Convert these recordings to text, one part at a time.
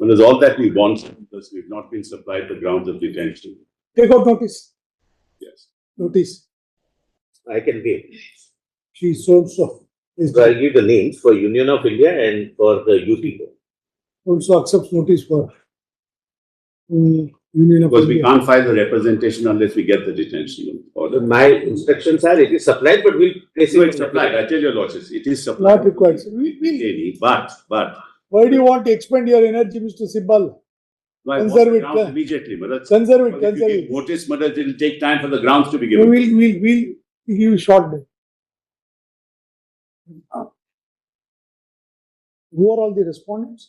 Well, all that we want because we've not been supplied the grounds of detention. Take out notice. Yes. Notice. I can give. She so So I'll give the names for Union of India and for the UP. also accepts notice for Union of Because we India. can't file the representation unless we get the detention order. My instructions are it is supplied, but we'll place So it it's supplied. I tell your lordships, it is supplied. Not required. But Why do you want to expend your energy, Mr. Sibal? I want Conserve the it, grounds immediately. Madam. Conserve it, If conserve you it. give notice, madam, it will take time for the grounds to be We given. will give you short day. Who are all the respondents?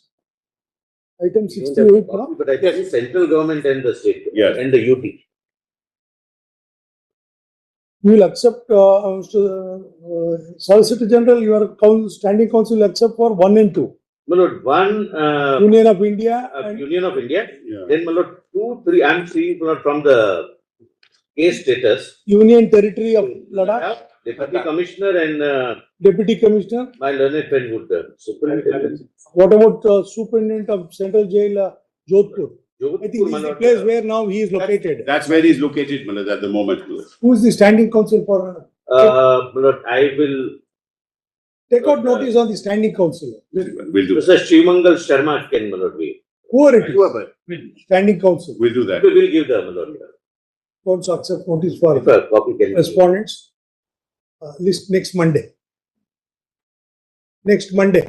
Item 68, no? But I tell you, central government and the state Yes. and the UT. You will accept, Solicitor General, your standing council will accept for 1 and 2. My lord, one Union of India and Union of India. Yeah. Then my lord, 2, 3. I'm seeing my lord, from the case status. Union Territory of Ladakh, Deputy Commissioner and Deputy Commissioner. my learned friend would superintendent. What about Superintendent of Central Jail, Jodhpur? I think this my is the lord, place where now he is located. That's where he's located, madam, at the moment. Who is the standing council for? my lord, I will. Take out notice on the standing council. We'll do that. Mr. Shrimangal Sharma can my lord be. Whoever it is, standing council. We'll do that. We will give the my lord. Also accept notice for If a copy can be. respondents. List next Monday. Next Monday.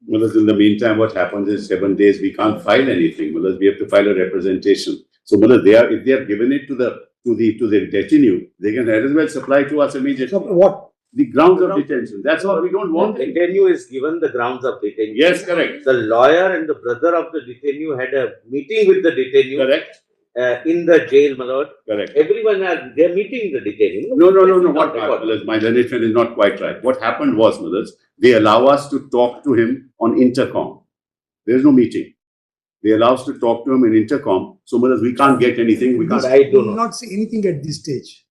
Well, in the meantime, what happens is 7 days, we can't file anything. Well, we have to file a representation. So, well, if they have given it to the detenue, they can as well supply to us immediately. So what? The grounds of detention. That's all we don't want. Detenue is given the grounds of detention. Yes, correct. The lawyer and the brother of the detenue had a meeting with the detenue Correct. In the jail, my lord. Correct. Everyone they're meeting the detenue. No. What, my learned friend is not quite right. What happened was, mothers, they allow us to talk to him on intercom. There is no meeting. They allow us to talk to him in intercom. So, mothers, we can't get anything. We can't. I don't will know. not say anything at this stage.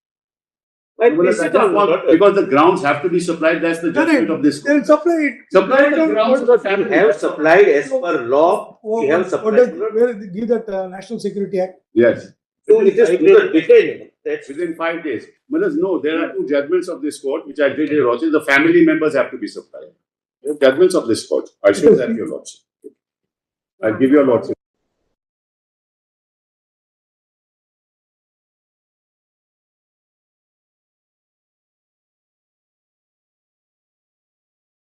Because the grounds have to be supplied. That's the judgment of this. They will supply it. Supply the grounds to the We family. have supplied as per law. We have What supplied. does, where give that National Security Act? Yes. So it is to the detainee. That's Within 5 days. Mothers, no, there are 2 judgments of this court, which I did here also. The family members have to be supplied. There are judgments of this court. I'll show that to your lordship. I'll give your lordship.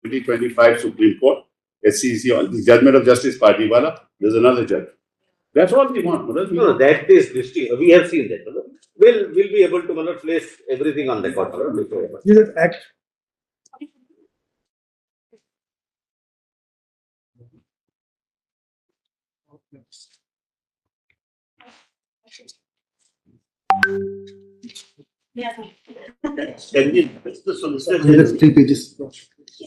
2025 Supreme Court, SCC, on the judgment of Justice Pardiwala, there's another judge. That's all we want, mothers. no, that is distinct. We have seen that. We'll be able to my lord, place everything on record. Give that act. Just 3 pages.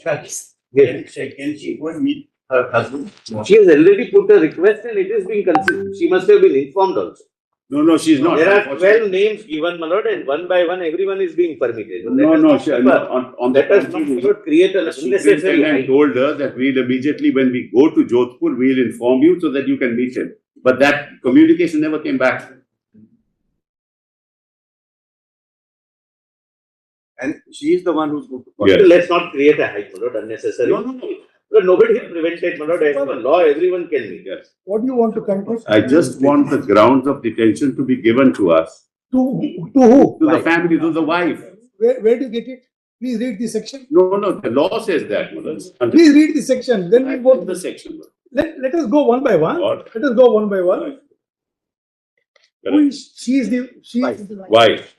Yes. Can she go and meet her husband? She has already put a request and it is being considered. She must have been informed also. No, she's not. There are 12 names given, my lord, and one by one, everyone is being permitted. No, she, on Let that us not create an unnecessary. Superintendent told her that we'll immediately, when we go to Jodhpur, we'll inform you so that you can meet him. But that communication never came back. And she is the one who's going to. Yes. Let's not create a hype, my lord, unnecessary. No. But nobody is prevented, my lord. As per law, everyone can meet. Yes. What do you want to conclude? I just want the grounds of detention to be given to us, To who? to the family, to the wife. Where do you get it? Please read the section. No, the law says that, mothers. Please read the section. Then we What go. the section? Let us go one by one. What? Let us go one by one. Who is she? Is the Wife.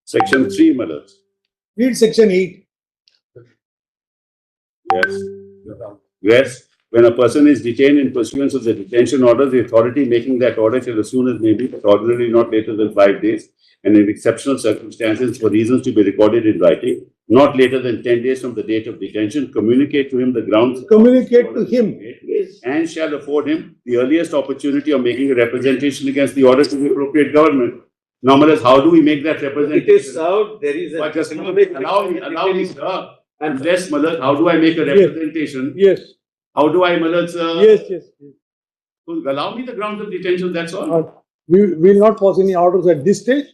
Section 3, mothers. read section 8. Yes. When a person is detained in pursuance of the detention order, the authority making that order shall as soon as may be, but ordinarily not later than 5 days, and in exceptional circumstances for reasons to be recorded in writing, not later than 10 days from the date of detention, communicate to him the grounds. Communicate to him. And shall afford him the earliest opportunity of making a representation against the order to the appropriate government. Normally, how do we make that representation? It is served, there is a. But just allow me, sir. Unless, mother, how do I make a representation? Yes. How do I, Yes, yes. allow me the grounds of detention, that's all. We will not pass any orders at this stage.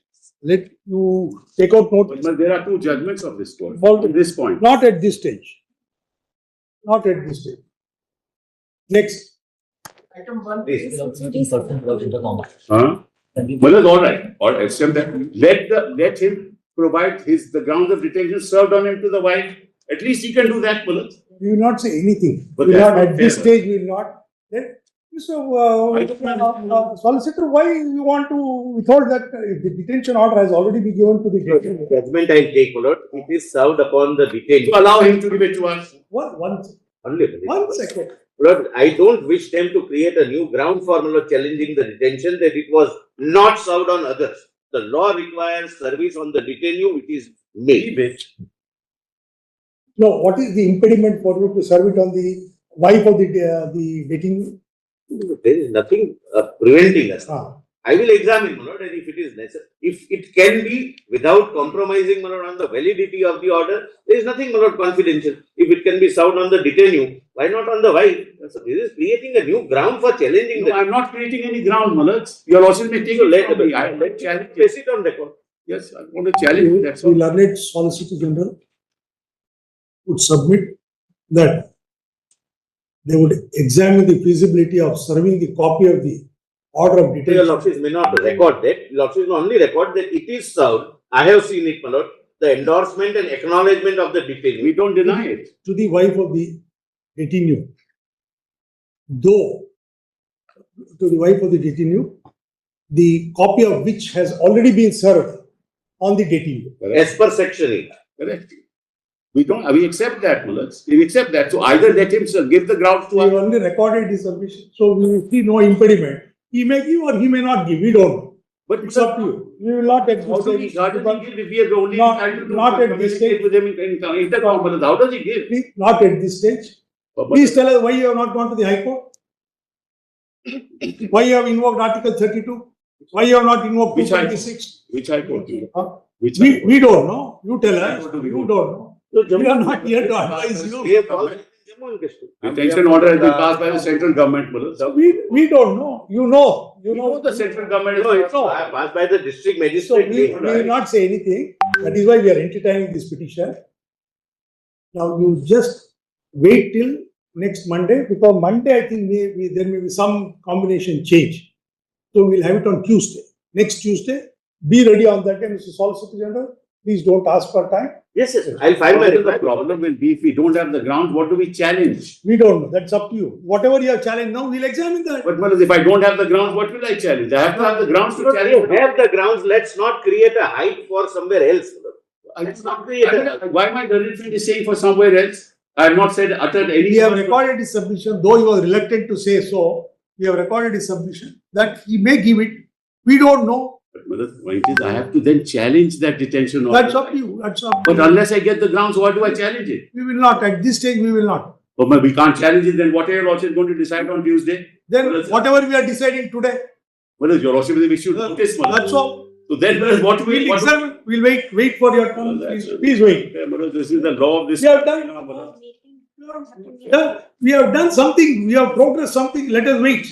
Let you take out notice. But there are two judgments of this court Well, at this point. Not at this stage. Not at this stage. Next. Item 1. Please. Huh? All right, accept that. Let him provide the grounds of detention served on him to the wife. At least he can do that, Mulad. We will not say anything. But We will that's not, not at this fair. stage, we will not. Then, I don't Mr. Solicitor, why you want to withhold that the detention order has already been given to the detainee? Judgment I take, my lord, it is served upon the detainee. To allow him to give it to us. One second. Lord, I don't wish them to create a new ground for my lord challenging the detention that it was not served on others. The law requires service on the detainee, which is made. No, what is the impediment for you to serve it on the wife of the detainee? There is nothing preventing us. Ah. I will examine, my lord, and if it is necessary, if it can be without compromising, my lord, on the validity of the order, there is nothing, my lord, confidential. If it can be served on the detainee, why not on the wife? So this is creating a new ground for challenging No, I'm not creating any ground, Mulad. Your lordship may take it from me. I let challenge it. Place it on record. Yes, I want to challenge it, that's The all. learned Solicitor General would submit that they would examine the feasibility of serving the copy of the order of Your detention. lordship may not record that. Your lordship will only record that it is served. I have seen it, my lord. The endorsement and acknowledgement of the detainee. We don't deny it. To the wife of the detainee. Though, to the wife of the detainee, the copy of which has already been served on the detainee. As per section 8. Correct. We accept that, Mulad. We accept that. So either let him give the grounds to We have us. only recorded his submission, so we will see no impediment. He may give or he may not give, we don't know. But It's up to you. We will not how do we, exercise. how does he give if we have only Not- entitled to not at this communicate stage. with him in intercom, Mulad? How does he give? Not at this stage. Please tell us why you have not gone to the High Court. Why you have invoked Article 32? Why you have not invoked Which High 226? Which High Court? Huh? Which High Court? We don't know. You tell High us. Court do we You go? don't know. So, We are not here to advise you. We have all Jammu and Kashmir. Detention order has been passed by the central government, Mulad. So We don't know. You know. we know the central government is. No, it's passed by the district So magistrate. we will not say anything. That is why we are entertaining this petition. Now you just wait till next Monday, because Monday I think there may be some combination change. So we'll have it on Tuesday. Next Tuesday, be ready on that day, Mr. Solicitor General. Please don't ask for time. Yes, yes, I'll file my The reply. problem will be if we don't have the ground, what do we challenge? We don't know. That's up to you. Whatever you have challenged now, we'll examine that. But Mulad, if I don't have the grounds, what will I challenge? I have to have the grounds to You challenge. have the grounds, let's not create a hype for somewhere else. It's not why my judgment is saying for somewhere else? I have not uttered any. We have recorded his submission, though he was reluctant to say so. We have recorded his submission that he may give it. We don't know. But Mulad, the point is, I have to then challenge that detention order. That's up to you. That's up to But you. unless I get the grounds, why do I challenge it? We will not. At this stage, we will not. But we can't challenge it, then what are your lordship going to decide on Tuesday? Then Well, whatever we are deciding today, Well, your lordship is issued notice, Mulad. that's all. So then what we We'll examine. We'll wait for your turn. Please wait. This is the law of this. We have done. We have done something. We have progressed something. Let us wait.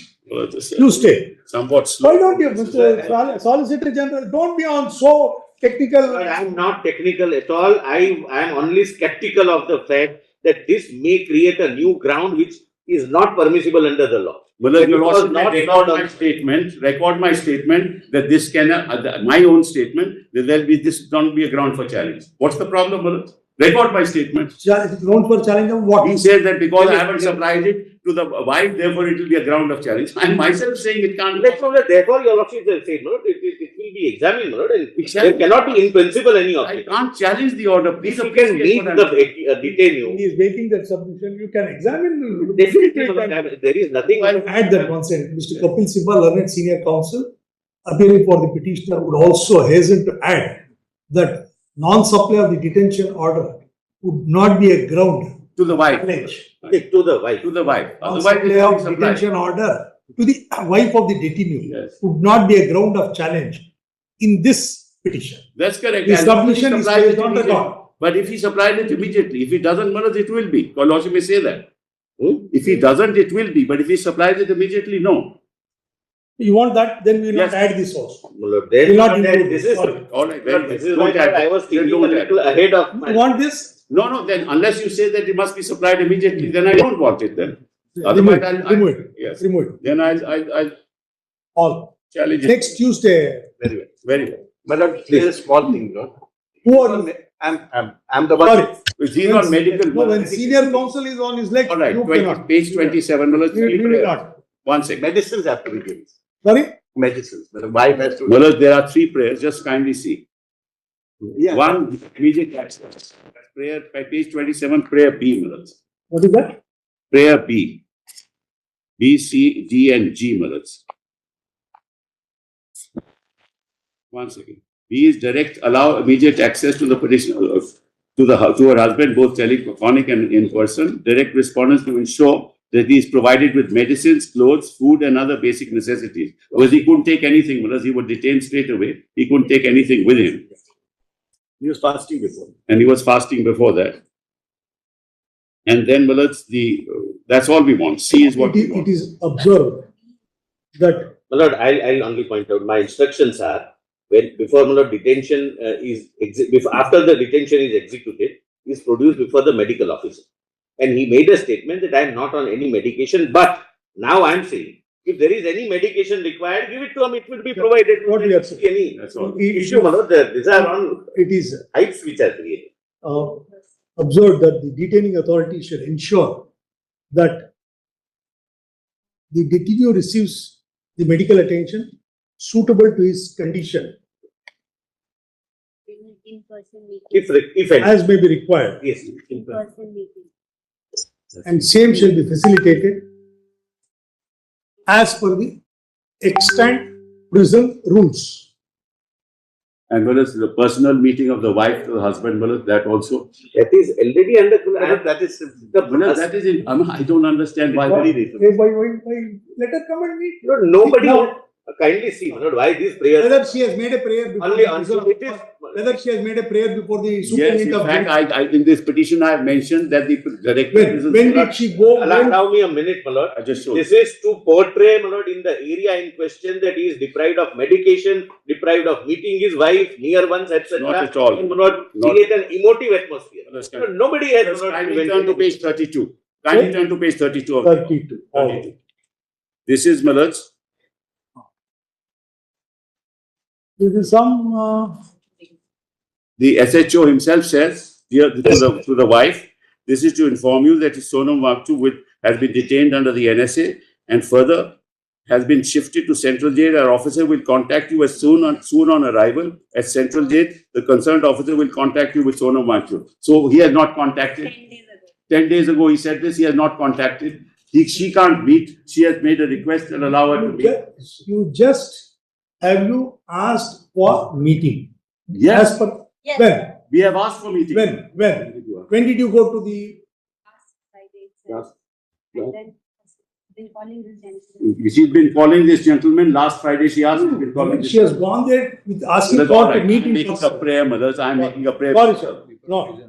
Tuesday. Somewhat slow. Why don't you, Mr. Solicitor General? Don't be on so technical. I am not technical at all. I am only skeptical of the fact that this may create a new ground which is not permissible under the law. Well, your Because lordship not may record my statement that this can, my own statement, that this don't be a ground for challenge. What's the problem, Mulad? Record my statement. Ground for challenge of what? He says that because I haven't supplied it to the wife, therefore it will be a ground of challenge. I am myself saying it can't. Let's know that therefore your lordship will say, no, it will be examined, no, and Exactly. there cannot be in principle any I objection. can't challenge the order. Please If you can appreciate meet what the I'm- detainee, He is making that submission. You can examine. definitely there is nothing. I'll add that one sentence. Mr. Kapil Sibal, learned senior counsel, appearing for the petitioner, would also hasten to add that non-supply of the detention order would not be a ground to the wife. challenge. To the wife. To the wife. Otherwise, Non-supply it will of be supplied. detention order to the wife of the detainee Yes. would not be a ground of challenge in this petition. That's correct. The And submission he is supplies based it on the immediately. law. But if he supplies it immediately, if he doesn't, Mulad, it will be. Your lordship may say that. If he doesn't, it will be, but if he supplies it immediately, no. You want that, then we will not Yes. add this also. Malad, then Will not include this this. is, Sorry. All right, Malad, very this good. is why Don't add I that. was Then thinking a don't add little that. ahead of You my. want this? No, then unless you say that it must be supplied immediately, then I don't want it then. Otherwise, Remove it. yes, Remove it. then I'll All. challenge it. Next Tuesday. Very well. Very well. My lord, there's a small thing, Lord. Who are you? I'm the one. Sorry. If he's on medical. No, when senior counsel is on his leg, All right, you 20, cannot. page 27, Malad, We will not. one second. Medicines have to be given. Sorry? Medicines. The wife has to. Malad, there are 3 prayers, just kindly see. Yeah. One, immediate access. Prayer, by page 27, prayer B, Malad. What is that? Prayer B. B, C, D, and G, Malad. One second. B is direct, allow immediate access to the petitioner, to her husband, both telephonic and in person. Direct respondents to ensure that he is provided with medicines, clothes, food, and other basic necessities. Because he couldn't take anything, because he was detained straight away. He couldn't take anything with him. He was fasting before. And he was fasting before that. And then, Malad, that's all we want. C is what we It want. is observed that Malad, I'll only point out, my instructions are, when, before Malad detention after the detention is executed, is produced before the medical officer. And he made a statement that I am not on any medication, but now I am saying, if there is any medication required, give it to him, it will be provided. What we are saying. Any That's all. issue, Malad, these are on it is heights which are created. observed that the detaining authority should ensure that the detainee receives the medical attention suitable to his condition In-person meeting. If any. as may be required, Yes. In-person meeting. and same shall be facilitated as per the extant prison rules. And Malad, the personal meeting of the wife to the husband, Malad, that also. That is already under. That is Malad, that is in, I don't understand why. Why, let her come and meet. Nobody Now, kindly see, Manoj, why these prayers. whether she has made a prayer before Only the answer prison- it is. whether she has made a prayer before the Yes, superintendent in of fact, in this petition, I have mentioned that the director. when did she go? Allow me a minute, Malod. I just showed. This is to portray, Malod, in the area in question that he is deprived of medication, deprived of meeting his wife, near ones, etc. Not at all. And, Malod, Not- create an emotive atmosphere. Understand. Malod, nobody has, Just Malod, kindly invented turn to it. page 32. Kindly turn to page 32 of 32. 32. This is Malad. This is some, The SHO himself says here to the wife, this is to inform you that Sonam Wangchu has been detained under the NSA and further has been shifted to Central Jail. Our officer will contact you as soon on arrival at Central Jail. The concerned officer will contact you with Sonam Wangchu. So he has not contacted. 10 days ago. 10 days ago he said this, he has not contacted. She can't meet. She has made a request and allow her to meet. have you asked for meeting? Yes, As per, Yes. when? we have asked for meeting. When? When did you go to the, Last Friday itself. Yes. And then been calling this gentleman. She's been calling this gentleman. Last Friday she asked. She's been calling this she has gone there with asking That's for all to right. meet I'm in making a person. prayer, mothers. I'm making a prayer. Sorry, sir. No.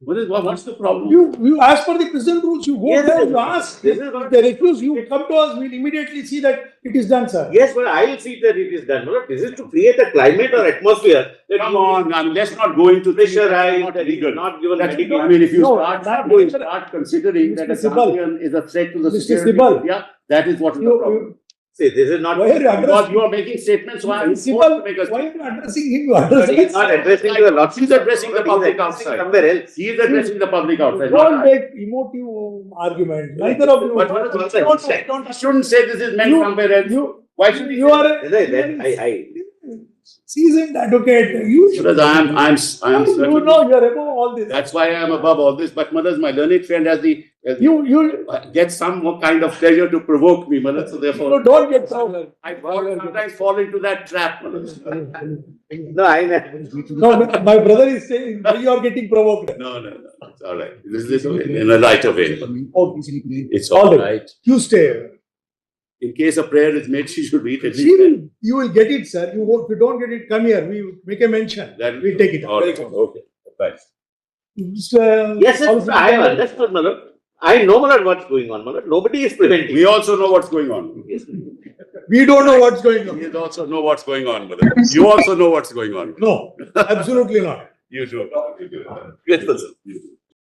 What's the problem? You ask for the prison rules, you go Yes, there, sir. you ask. This is If not- they refuse, you come to us, we'll immediately see that it is done, sir. Yes, but I will see that it is done. Malod, this is to create a climate or atmosphere that Come you on, let's not go into things that are pressurized, not that is legal. not given That's- medication. I mean, if you No, start, that- you start considering that a Mr. Sibal. Gambian is a threat to the Mr. security Sibal. of India, that is what is the You, problem. See, this is not. why are you Because addressing? you are making statements, why are you Sibal, forced to make a why statement? are you addressing him? You But address he is not addressing the lot. He's addressing the public He is addressing outside. somewhere else. He is addressing the public outside. not Don't I. make emotive argument. Neither of you. But you shouldn't say this is meant You- somewhere else. Why should he You say are that? a seasoned advocate. You should. Because I am certain. You know, you are above all this. That's why I am above all this. But mothers, my learned friend has the You get some more kind of pleasure to provoke me, mother. So therefore, don't get so. sometimes fall into that trap, mother. No, I know. No, my brother is saying you are getting provoked. No. It's all right. This is in a lighter way. It's all All right. Tuesday. In case a prayer is made, she should read it. You will get it, sir. If you don't get it, come here. We make a mention. We take it. All right. Okay. Bye. Mr. Yes, yes, Solicitor I have General, understood, Malod. I know, my lord, what's going on, my lord. Nobody is preventing. We also know what's going on. Yes. We don't know what's going on. We also know what's going on, brother. You also know what's going on. No, absolutely not. You do. Yes, sir.